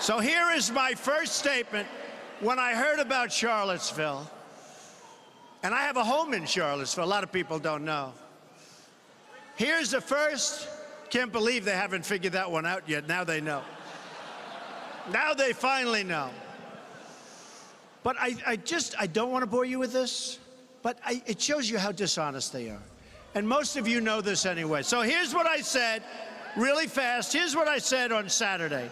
So here is my first statement when I heard about Charlottesville. And I have a home in Charlottesville. A lot of people don't know. Here's the first. Can't believe they haven't figured that one out yet. Now they know. Now they finally know. But I don't want to bore you with this, but it shows you how dishonest they are. And most of you know this anyway. So here's what I said, really fast. Here's what I said on Saturday.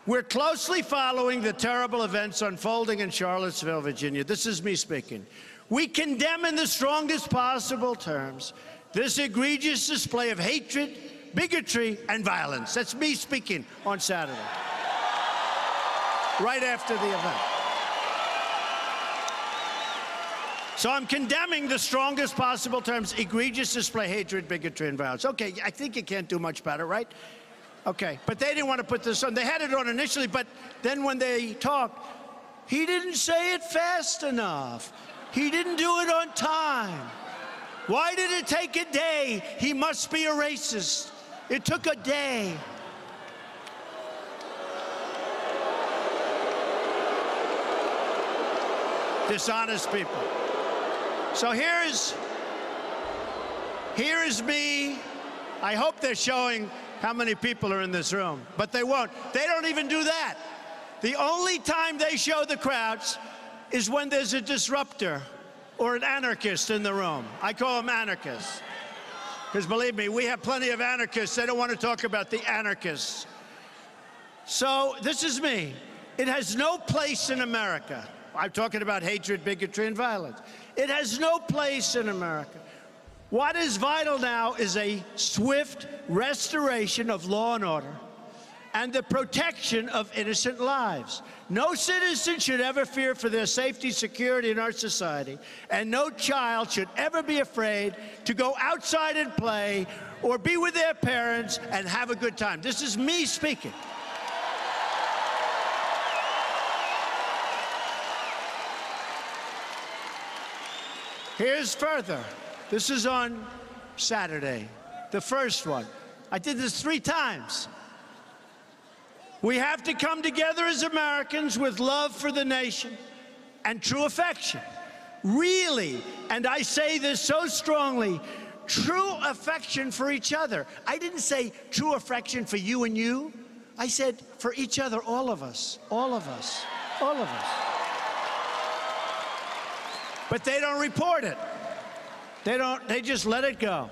We're closely following the terrible events unfolding in Charlottesville, Virginia. This is me speaking. We condemn in the strongest possible terms this egregious display of hatred, bigotry, and violence. That's me speaking on Saturday, right after the event. So I'm condemning the strongest possible terms, egregious display, hatred, bigotry, and violence. Okay, I think you can't do much better, right? Okay, but they didn't want to put this on. They had it on initially, but then when they talked, he didn't say it fast enough. He didn't do it on time. Why did it take a day? He must be a racist. It took a day. Dishonest people. So here is me. I hope they're showing how many people are in this room, but they won't. They don't even do that. The only time they show the crowds is when there's a disruptor or an anarchist in the room. I call them anarchists. Because believe me, we have plenty of anarchists. They don't want to talk about the anarchists. So this is me. It has no place in America. I'm talking about hatred, bigotry, and violence. It has no place in America. What is vital now is a swift restoration of law and order and the protection of innocent lives. No citizen should ever fear for their safety, security in our society, and no child should ever be afraid to go outside and play or be with their parents and have a good time. This is me speaking. Here's further. This is on Saturday, the first one. I did this 3 times. We have to come together as Americans with love for the nation and true affection. Really, and I say this so strongly, true affection for each other. I didn't say true affection for you and you. I said for each other, all of us, all of us, all of us. But they don't report it. They just let it go.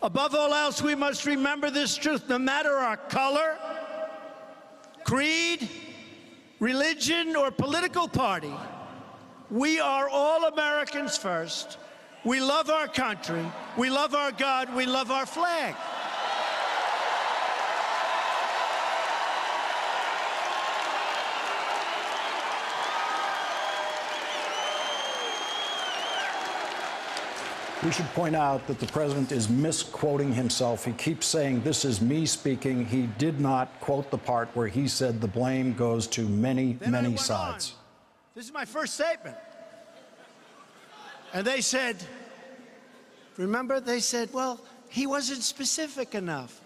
Above all else, we must remember this truth. No matter our color, creed, religion, or political party, we are all Americans first. We love our country. We love our God. We love our flag. We should point out that the president is misquoting himself. He keeps saying, this is me speaking. He did not quote the part where he said the blame goes to many, many sides. This is my first statement. And they said, remember, they said, well, he wasn't specific enough.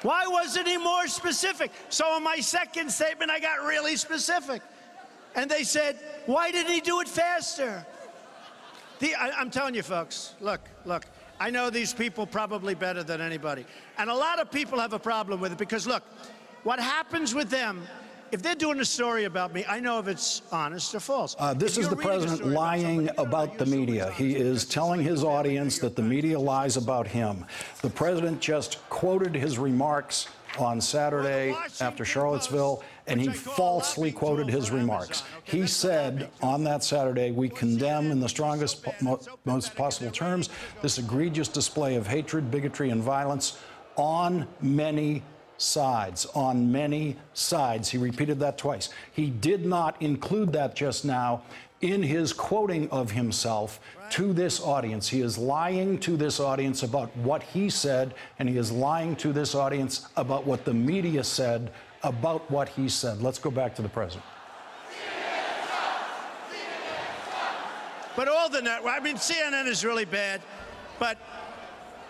Why wasn't he more specific? So in my second statement, I got really specific. And they said, why didn't he do it faster? I'm telling you, folks, look, I know these people probably better than anybody. And a lot of people have a problem with it because, look, what happens with them, if they're doing a story about me, I know if it's honest or false. This is the president lying about the media. He is telling his audience that the media lies about him. The president just quoted his remarks on Saturday after Charlottesville, and he falsely quoted his remarks. He said on that Saturday, we condemn in the strongest, most possible terms this egregious display of hatred, bigotry, and violence on many sides. On many sides. He repeated that twice. He did not include that just now in his quoting of himself to this audience. He is lying to this audience about what he said, and he is lying to this audience about what the media said about what he said. Let's go back to the president. But all the networks, I mean, CNN is really bad, but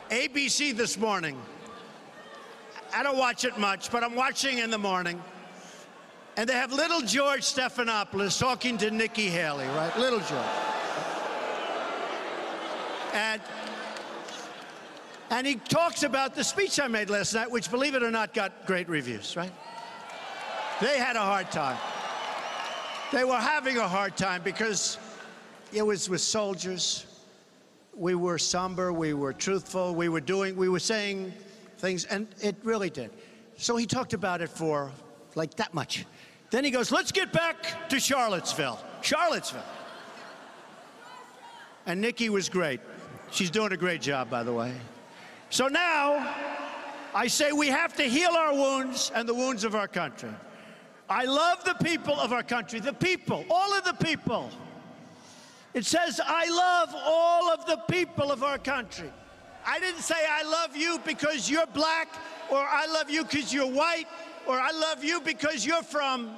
ABC this morning, I don't watch it much, but I'm watching in the morning. And they have little George Stephanopoulos talking to Nikki Haley, right? Little George. And he talks about the speech I made last night, which, believe it or not, got great reviews, right? They had a hard time. They were having a hard time because it was with soldiers. We were somber, we were truthful, we were saying things, and it really did. So he talked about it for like that much. Then he goes, let's get back to Charlottesville. Charlottesville. And Nikki was great. She's doing a great job, by the way. So now, I say we have to heal our wounds and the wounds of our country. I love the people of our country, the people, all of the people. It says, I love all of the people of our country. I didn't say I love you because you're black, or I love you because you're white, or I love you because you're from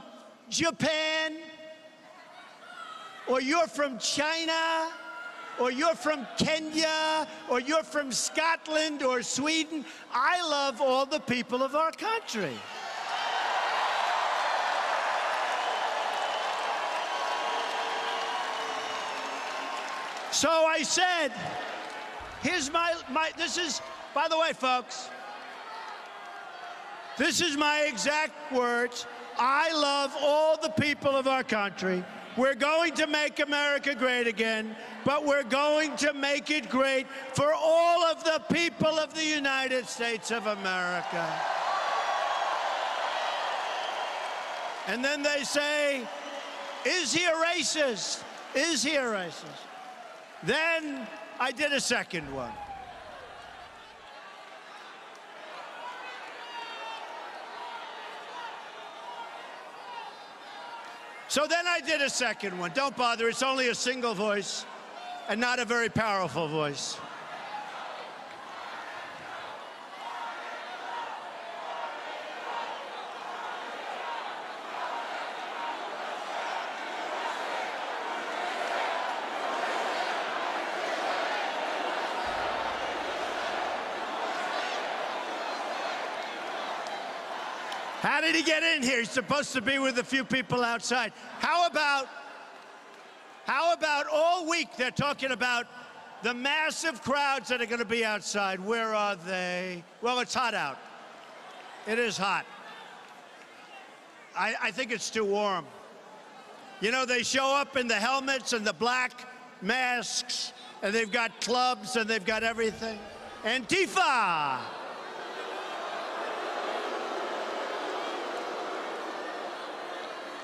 Japan, or you're from China, or you're from Kenya, or you're from Scotland or Sweden. I love all the people of our country. So I said, here's this is, by the way, folks, this is my exact words. I love all the people of our country. We're going to make America great again, but we're going to make it great for all of the people of the United States of America. And then they say, is he a racist? Is he a racist? Then I did a second one. So then I did a second one. Don't bother, it's only a single voice and not a very powerful voice. How did he get in here? He's supposed to be with a few people outside. How about all week they're talking about the massive crowds that are going to be outside? Where are they? Well, it's hot out. It is hot. I think it's too warm. You know, they show up in the helmets and the black masks, and they've got clubs and they've got everything. Antifa!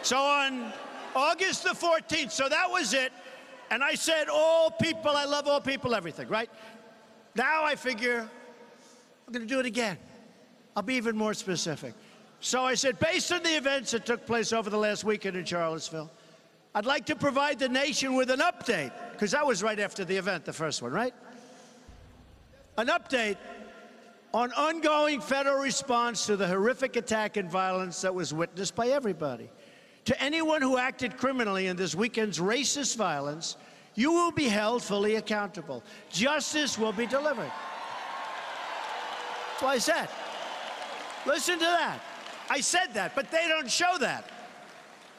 So on August the 14th, so that was it. And I said, all people, I love all people, everything, right? Now I figure I'm going to do it again. I'll be even more specific. So I said, based on the events that took place over the last weekend in Charlottesville, I'd like to provide the nation with an update, because that was right after the event, the first one, right? An update on ongoing federal response to the horrific attack and violence that was witnessed by everybody. To anyone who acted criminally in this weekend's racist violence, you will be held fully accountable. Justice will be delivered. That's what I said. Listen to that. I said that, but they don't show that.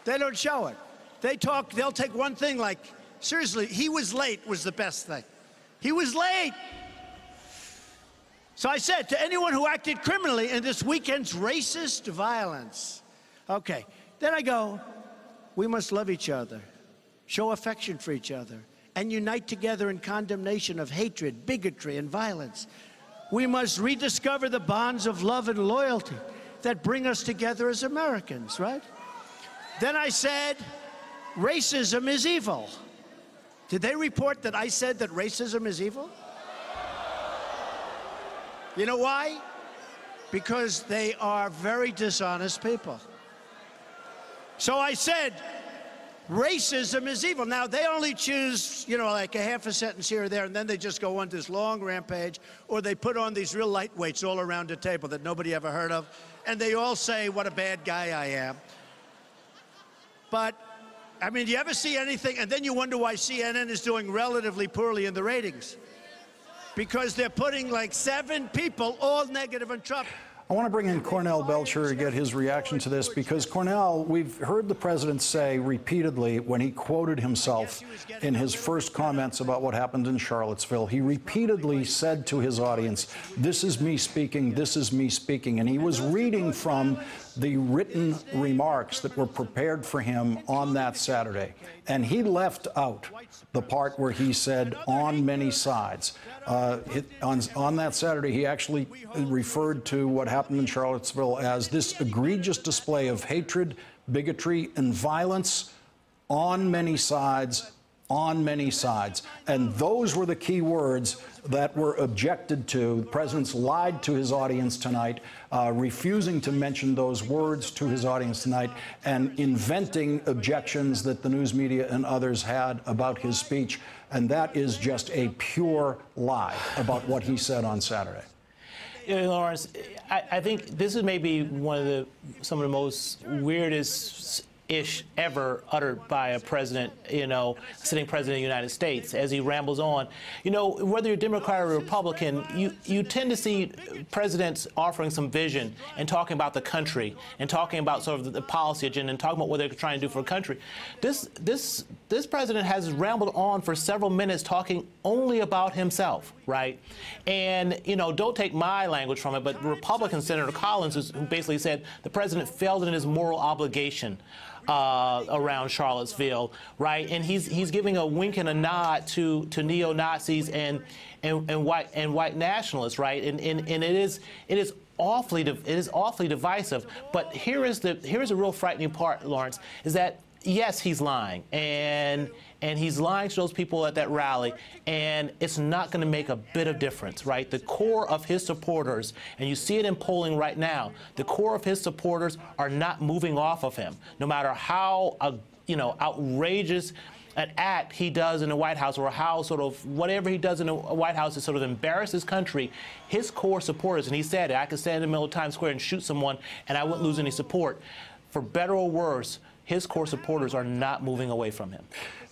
They don't show it. They'll take one thing like, seriously, he was late was the best thing. He was late. So I said, to anyone who acted criminally in this weekend's racist violence. Okay. Then I go, we must love each other, show affection for each other, and unite together in condemnation of hatred, bigotry, and violence. We must rediscover the bonds of love and loyalty that bring us together as Americans, right? Then I said, racism is evil. Did they report that I said that racism is evil? You know why? Because they are very dishonest people. So I said, racism is evil. Now, they only choose, you know, like a half a sentence here or there, and then they just go on this long rampage, or they put on these real lightweights all around the table that nobody ever heard of, and they all say what a bad guy I am. But, I mean, do you ever see anything, and then you wonder why CNN is doing relatively poorly in the ratings? Because they're putting like 7 people, all negative on Trump. I want to bring in Cornell Belcher to get his reaction to this, because, Cornell, we've heard the president say repeatedly when he quoted himself in his first comments about what happened in Charlottesville, he repeatedly said to his audience, "This is me speaking, this is me speaking." And he was reading from the written remarks that were prepared for him on that Saturday. And he left out the part where he said, "on many sides." On that Saturday, he actually referred to what happened in Charlottesville as this egregious display of hatred, bigotry, and violence on many sides, on many sides. And those were the key words that were objected to. The president's lied to his audience tonight, refusing to mention those words to his audience tonight, and inventing objections that the news media and others had about his speech. And that is just a pure lie about what he said on Saturday. You know, Lawrence, I think this is maybe some of the most weirdest ever uttered by a president, sitting president of the United States, as he rambles on. Whether you're Democrat or Republican, you tend to see presidents offering some vision and talking about the country and talking about sort of the policy agenda and talking about what they're trying to do for a country. This president has rambled on for several minutes talking only about himself, right? And, don't take my language from it, but Republican Senator Collins, who basically said the president failed in his moral obligation around Charlottesville, right? And he's giving a wink and a nod to neo-Nazis and white nationalists, right? And it is awfully divisive. But here's a real frightening part, Lawrence, is that yes, he's lying, and he's lying to those people at that rally, and it's not going to make a bit of difference, right? The core of his supporters, and you see it in polling right now, the core of his supporters are not moving off of him, no matter how outrageous an act he does in the White House, or how sort of whatever he does in the White House to sort of embarrass his country. His core supporters, and he said it, I could stand in the middle of Times Square and shoot someone and I wouldn't lose any support. For better or worse, his core supporters are not moving away from him.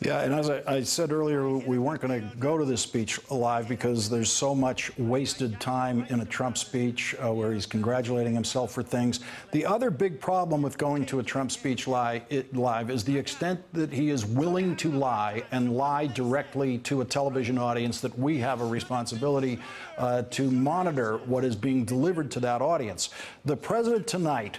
Yeah, and as I said earlier, we weren't going to go to this speech live because there's so much wasted time in a Trump speech where he's congratulating himself for things. The other big problem with going to a Trump speech live is the extent that he is willing to lie, and lie directly to a television audience that we have a responsibility to monitor what is being delivered to that audience. The president tonight,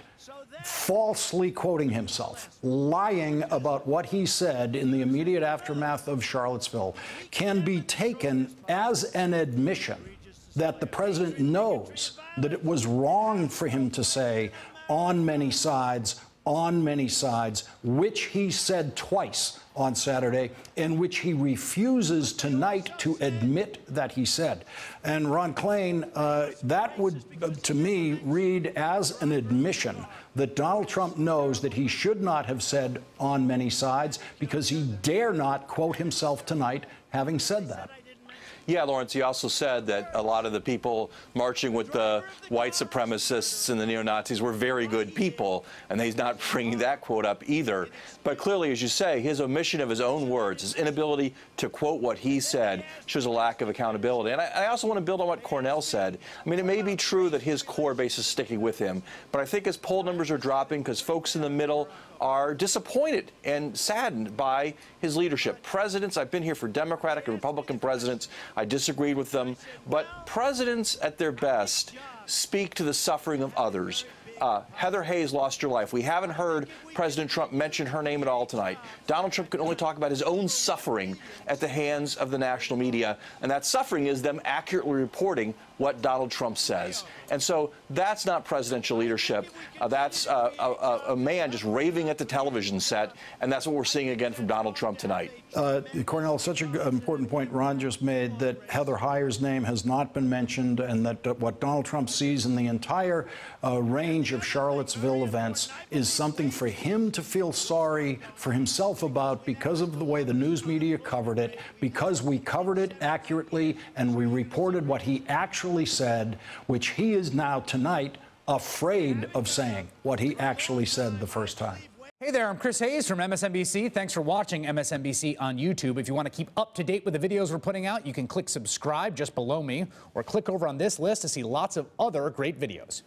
falsely quoting himself, lying about what he said in the immediate aftermath of Charlottesville, can be taken as an admission that the president knows that it was wrong for him to say on many sides, which he said twice on Saturday, in which he refuses tonight to admit that he said. And Ron Klain, that would, to me, read as an admission that Donald Trump knows that he should not have said on many sides, because he dare not quote himself tonight having said that. Yeah, Lawrence, he also said that a lot of the people marching with the white supremacists and the neo-Nazis were very good people, and he's not bringing that quote up either. But clearly, as you say, his omission of his own words, his inability to quote what he said, shows a lack of accountability. And I also want to build on what Cornell said. I mean, it may be true that his core base is sticking with him, but I think his poll numbers are dropping because folks in the middle are disappointed and saddened by his leadership. Presidents, I've been here for Democratic and Republican presidents, I disagreed with them, but presidents at their best speak to the suffering of others. Heather Hayes lost her life. We haven't heard President Trump mention her name at all tonight. Donald Trump can only talk about his own suffering at the hands of the national media, and that suffering is them accurately reporting what Donald Trump says. And so that's not presidential leadership. That's a man just raving at the television set, and that's what we're seeing again from Donald Trump tonight. Cornell, such an important point Ron just made, that Heather Heyer's name has not been mentioned, and that what Donald Trump sees in the entire range of Charlottesville events is something for him to feel sorry for himself about, because of the way the news media covered it, because we covered it accurately and we reported what he actually said, which he is now tonight afraid of saying what he actually said the first time. Hey there, I'm Chris Hayes from MSNBC. Thanks for watching MSNBC on YouTube. If you want to keep up to date with the videos we're putting out, you can click subscribe just below me, or click over on this list to see lots of other great videos.